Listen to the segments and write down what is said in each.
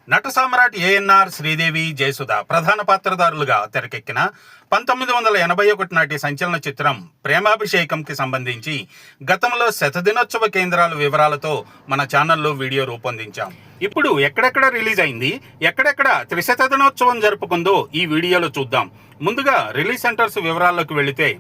నట సామ్రాట్ ఏఎన్ఆర్, శ్రీదేవి, జయసుధ ప్రధాన పాత్రధారులుగా తెరకెక్కిన 1981 నాటి సంచలన చిత్రం ప్రేమాభిషేకంకి సంబంధించి గతంలో శతదినోత్సవ కేంద్రాల వివరాలతో మన ఛానల్లో వీడియో రూపొందించాం. ఇప్పుడు ఎక్కడెక్కడ రిలీజ్ అయింది, ఎక్కడెక్కడ త్రిశతదినోత్సవం జరుపుకుందో ఈ వీడియోలో చూద్దాం. ముందుగా రిలీజ్ సెంటర్స్ వివరాల్లోకి వెళితే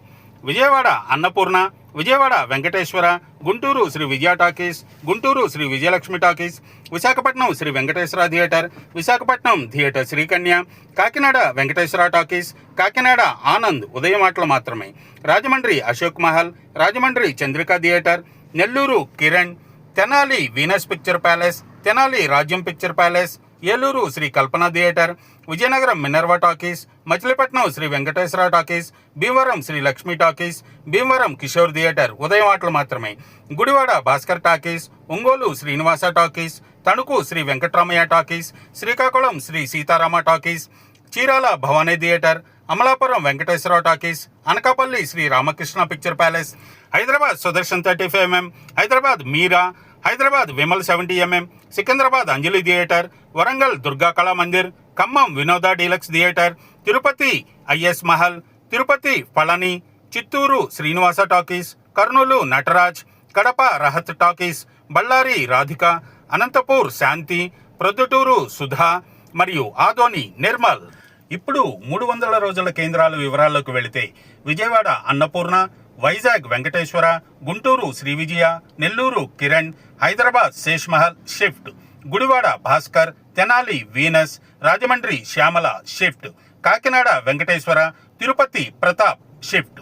Vijayawada Annapurna, Vijayawada Venkateswara, Guntur Sri Vijaya talkies, Guntur Sri Vijayalakshmi talkies, Visakhapatnam Sri Venkateswara theatre, Visakhapatnam theatre Srikanya, Kakinada Venkateswara talkies, Kakinada Anand ఉదయం ఆటలు మాత్రమే, Rajahmundry Ashok Mahal, Rajahmundry Chandrika theatre, Nellore Kiran, Tenali Venus picture palace, Tenali Rajyam picture palace, Eluru Sri Kalpana theatre, Vizianagaram Minerva talkies, Machilipatnam Sri Venkateswara talkies, Bhimavaram Sri Lakshmi talkies, Bhimavaram Kishore theatre ఉదయం ఆటలు మాత్రమే, Gudivada Bhaskar talkies, Ongole Srinivasa talkies, Tanuku Sri Venkatramaiah talkies, Srikakulam Sri Sitarama talkies, Chirala Bhavani theatre, Amalapuram Venkateswara talkies, Anakapalli Sri Ramakrishna picture palace, Hyderabad Sudarshan 35mm, Hyderabad Meera, Hyderabad Vimal 70mm, Secunderabad Anjali theatre, Warangal Durga Kala Mandir, Khammam Vinoda deluxe theatre, Tirupati I S Mahal, Tirupati Palani, Chittoor Srinivasa talkies, Kurnool Nataraj, Kadapa Rahat talkies, Bellary Radhika, Anantapur Shanti, Proddatur Sudha మరియు ఆదోని నిర్మల్. ఇప్పుడు 300 రోజుల కేంద్రాల వివరాల్లోకి వెళితే Vijayawada Annapurna, Vizag Venkateswara, Guntur Sri Vijaya, Nellore Kiran, Hyderabad Shesh Mahal shift, Gudivada Bhaskar, Tenali Venus, Rajahmundry Shyamala shift, Kakinada Venkateswara, Tirupati Pratap shift.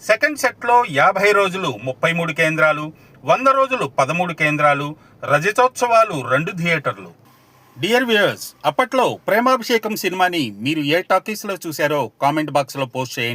Second సెట్లో 50 రోజులు 33 కేంద్రాలు, 100 రోజులు 13 కేంద్రాలు, రజతోత్సవాలు 2 థియేటర్లు. డియర్ వ్యూయర్స్, అప్పట్లో ప్రేమాభిషేకం సినిమాని మీరు ఏ టాకీస్లో చూశారో కామెంట్ బాక్స్లో పోస్ట్ చేయండి.